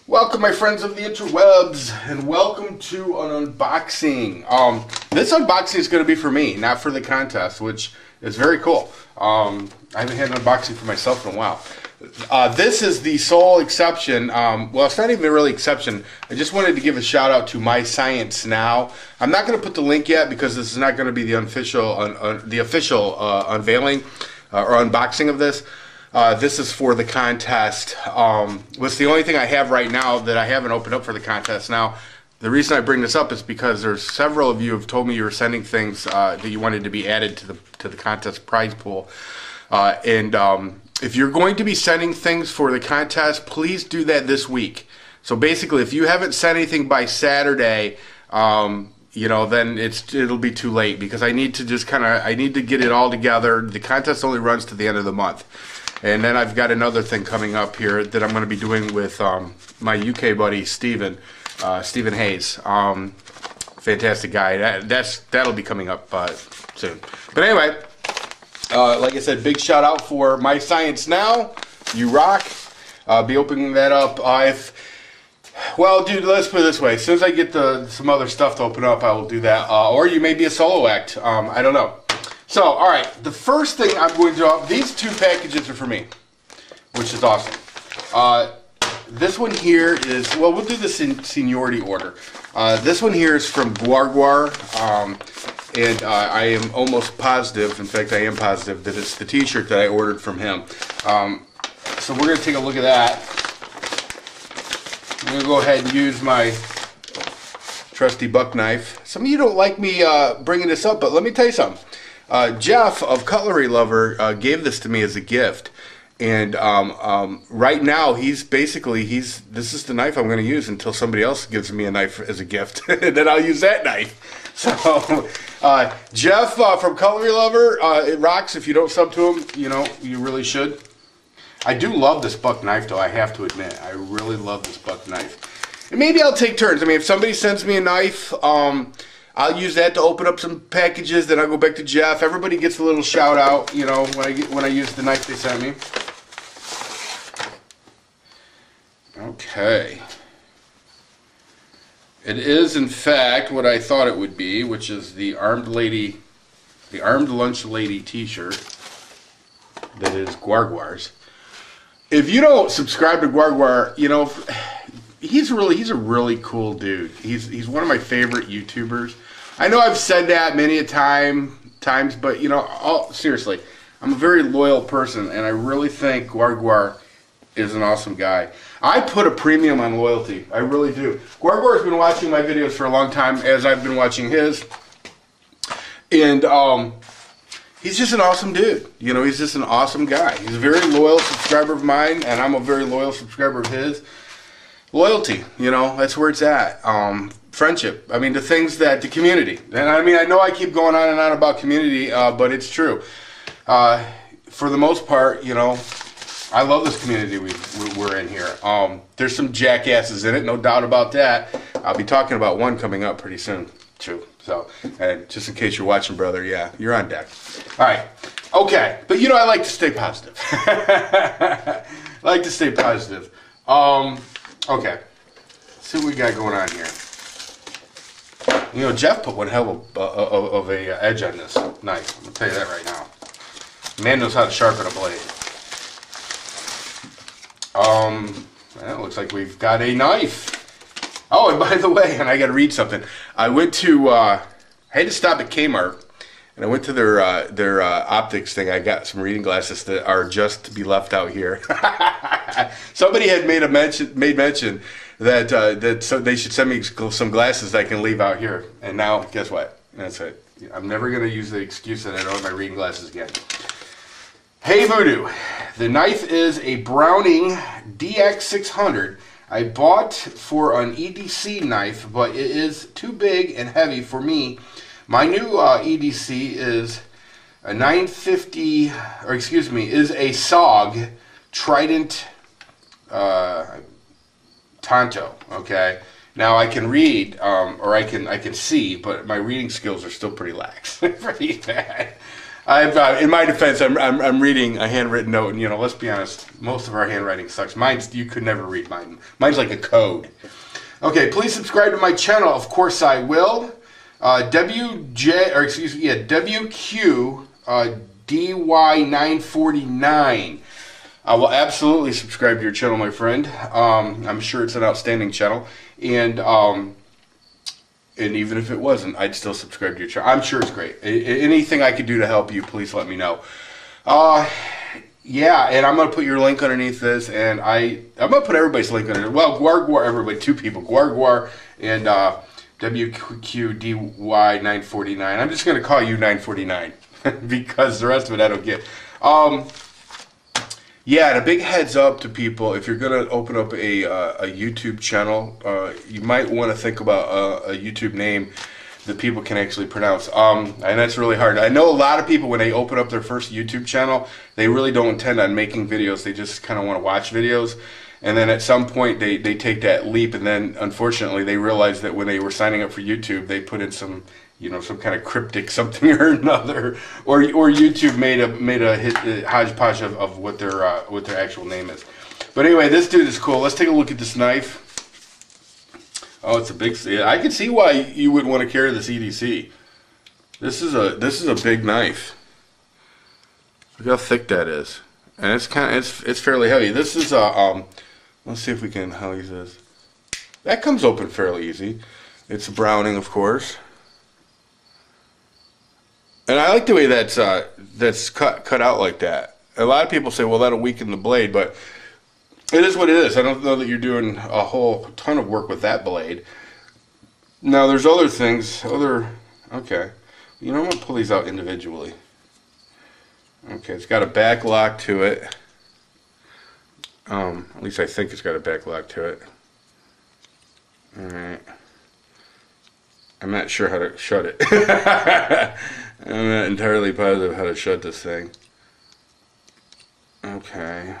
Welcome, my friends of the interwebs, and welcome to an unboxing. This unboxing is going to be for me, not for the contest, which is very cool. I haven't had an unboxing for myself in a while. This is the sole exception. Well, it's not even really exception. I just wanted to give a shout out to My Science Now. I'm not going to put the link yet because this is not going to be the official unveiling or unboxing of this. This is for the contest. What's the only thing I have right now that I haven't opened up for the contest. Now, the reason I bring this up is because there's several of you have told me you were sending things that you wanted to be added to the contest prize pool. If you're going to be sending things for the contest, please do that this week. So basically, if you haven't sent anything by Saturday, then it'll be too late because I need to I need to get it all together. The contest only runs to the end of the month. And then I've got another thing coming up here that I'm going to be doing with my UK buddy, Stephen Hayes. Fantastic guy. That'll be coming up soon. But anyway, like I said, big shout out for My Science Now. You rock. Be opening that up. Well, dude, let's put it this way. As soon as I get some other stuff to open up, I will do that. Or you may be a solo act. I don't know. So, all right, the first thing I'm going to do, these two packages are for me, which is awesome. This one here is, well, we'll do this in seniority order. This one here is from Gwargwar, and I am almost positive, in fact, I am positive, that it's the t-shirt that I ordered from him. So we're going to take a look at that. I'm going to go ahead and use my trusty buck knife. Some of you don't like me bringing this up, but let me tell you something. Jeff of Cutlery Lover gave this to me as a gift, and right now this is the knife I'm going to use until somebody else gives me a knife as a gift, and then I'll use that knife. So Jeff from Cutlery Lover, it rocks. If you don't sub to him, you really should. I do love this buck knife, though. I have to admit, I really love this buck knife. And maybe I'll take turns. I mean, if somebody sends me a knife, I'll use that to open up some packages, then I'll go back to Jeff. Everybody gets a little shout out, when I use the knife they sent me. Okay. It is, in fact, what I thought it would be, which is the Armed Lunch Lady t-shirt that is Gwargwar's. If you don't subscribe to Gwargwar, he's a really cool dude. He's one of my favorite YouTubers. I know I've said that many a times, but seriously, I'm a very loyal person, and I really think Gwargwar is an awesome guy. I put a premium on loyalty. I really do. Gwargwar has been watching my videos for a long time, as I've been watching his, and he's just an awesome dude. He's just an awesome guy. He's a very loyal subscriber of mine, and I'm a very loyal subscriber of his. Loyalty, that's where it's at. Friendship. I mean, the community. And I mean, I know I keep going on and on about community, but it's true. For the most part, I love this community we're in here. There's some jackasses in it, no doubt about that. I'll be talking about one coming up pretty soon, too. So, just in case you're watching, brother, yeah, you're on deck. All right. Okay. But, I like to stay positive. I like to stay positive. Okay, let's see what we got going on here. Jeff put one hell of a edge on this knife. I'm going to tell you that right now. Man knows how to sharpen a blade. Well, it looks like we've got a knife. Oh, and by the way, and I got to read something. I had to stop at Kmart, and I went to their optics thing. I got some reading glasses that are just to be left out here. Somebody had made mention that so they should send me some glasses that I can leave out here. And now, guess what? That's it. I'm never going to use the excuse that I don't have my reading glasses again. Hey Voodoo, the knife is a Browning DX600. I bought for an EDC knife, but it is too big and heavy for me. My new EDC is a 950, or excuse me, is a SOG Trident Tonto. Okay, now I can read, or I can see, but my reading skills are still pretty lax, pretty bad. In my defense, I'm reading a handwritten note, and let's be honest, most of our handwriting sucks. You could never read mine. Mine's like a code. Okay, please subscribe to my channel. Of course, I will. wqdy949. I will absolutely subscribe to your channel, my friend. I'm sure it's an outstanding channel, and even if it wasn't, I'd still subscribe to your channel. I'm sure it's great. Anything I could do to help you, please let me know. Yeah, and I'm going to put your link underneath this, and I'm going to put everybody's link underneath. Well, Gwargwar, everybody, two people, Gwargwar and wqdy949. I'm just going to call you 949 because the rest of it I don't get. Yeah, and a big heads up to people, if you're going to open up a YouTube channel, you might want to think about a YouTube name that people can actually pronounce. And that's really hard. I know a lot of people, when they open up their first YouTube channel, they really don't intend on making videos. They just kind of want to watch videos. And then at some point, they take that leap, and then, unfortunately, they realize that when they were signing up for YouTube, they put in some kind of cryptic something or another, or YouTube made a hodgepodge of what their actual name is. But anyway, this dude is cool. Let's take a look at this knife. Oh, it's a big. I can see why you would want to carry this EDC. This is a big knife. Look how thick that is, and it's fairly heavy. This is a let's see if we can. How easy this? That comes open fairly easy. It's a Browning, of course. And I like the way that's cut out like that. A lot of people say, well, that'll weaken the blade, but it is what it is. I don't know that you're doing a whole ton of work with that blade. Now, there's other things. Okay. I'm going to pull these out individually. Okay, it's got a back lock to it. At least I think it's got a back lock to it. Alright. I'm not sure how to shut it. I'm not entirely positive how to shut this thing. Okay.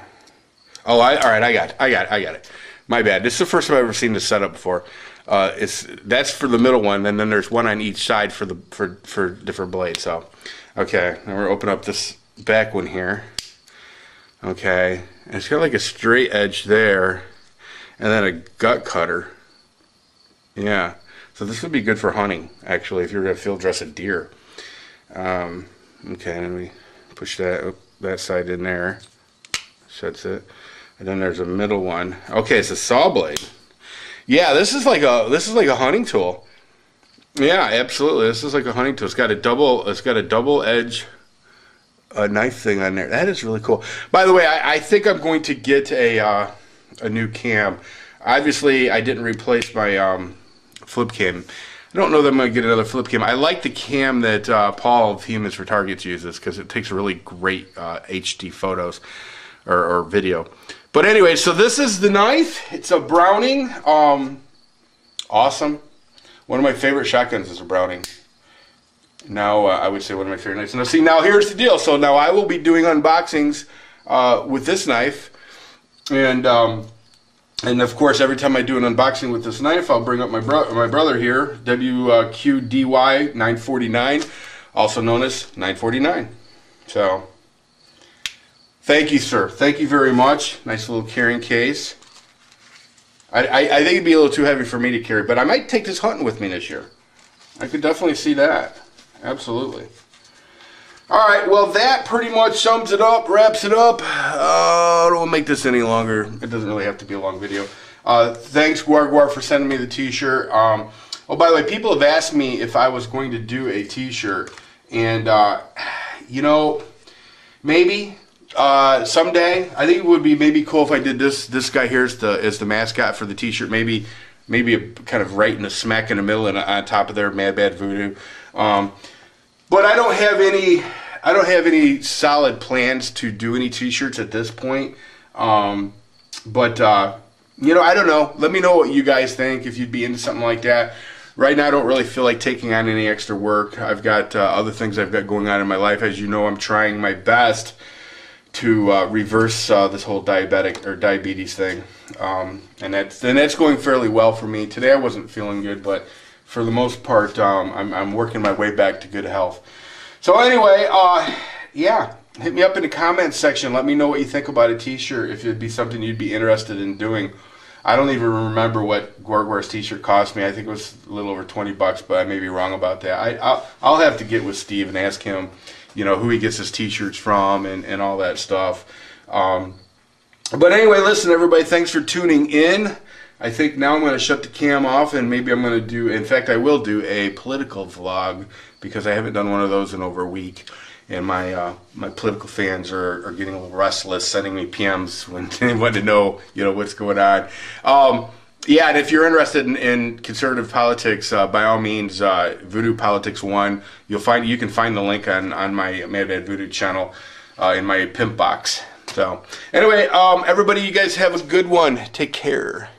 Oh, alright, I got it. My bad. This is the first time I've ever seen this setup before. That's for the middle one, and then there's one on each side for different blades. So, okay, now we're open up this back one here. Okay, and it's got like a straight edge there, and then a gut cutter. Yeah, so this would be good for hunting, actually, if you're gonna field dress a deer. Okay, and then we push that side in there, shuts it, and then there's a middle one. Okay, it's a saw blade. Yeah, this is like a hunting tool. Yeah, absolutely, this is like a hunting tool. It's got a double edge knife thing on there. That is really cool. By the way, I think I'm going to get a new cam. Obviously, I didn't replace my flip cam. I don't know that I'm going to get another flip cam. I like the cam that Paul of Humans for Targets uses because it takes really great HD photos or video. But anyway, so this is the knife. It's a Browning. Awesome. One of my favorite shotguns is a Browning. Now, I would say one of my favorite knives. Now, see, now here's the deal. So now I will be doing unboxings with this knife. And of course, every time I do an unboxing with this knife, I'll bring up my brother here, wqdy949, also known as 949. So, thank you, sir. Thank you very much. Nice little carrying case. I think it'd be a little too heavy for me to carry, but I might take this hunting with me this year. I could definitely see that. Absolutely. Alright, well that pretty much sums it up, wraps it up. I don't want to make this any longer. It doesn't really have to be a long video. Thanks, Gwargwar, for sending me the t-shirt. Oh, by the way, people have asked me if I was going to do a t-shirt. And, you know, maybe someday. I think it would be maybe cool if I did this. This guy here is the mascot for the t-shirt. Maybe a kind of right in the smack in the middle and on top of there, Mad Bad Voodoo. But I don't have any solid plans to do any t-shirts at this point. You know, I don't know. Let me know what you guys think, if you'd be into something like that. Right now, I don't really feel like taking on any extra work. I've got other things I've got going on in my life. As you know, I'm trying my best to reverse this whole diabetes thing. And that's going fairly well for me. Today I wasn't feeling good, but for the most part, I'm working my way back to good health. So anyway, yeah, hit me up in the comments section. Let me know what you think about a t-shirt, if it'd be something you'd be interested in doing. I don't even remember what Gwargwar's t-shirt cost me. I think it was a little over 20 bucks, but I may be wrong about that. I'll have to get with Steve and ask him, you know, who he gets his t-shirts from and all that stuff. But anyway, listen, everybody, thanks for tuning in. I think now I'm going to shut the cam off, and maybe I'm going to do, in fact, I will do a political vlog, because I haven't done one of those in over a week. And my political fans are getting a little restless, sending me PMs when they want to know, you know, what's going on. Yeah, and if you're interested in conservative politics, by all means, Voodoo Politics 1, you can find the link on my Mad Bad Voodoo channel in my pimp box. So anyway, everybody, you guys have a good one. Take care.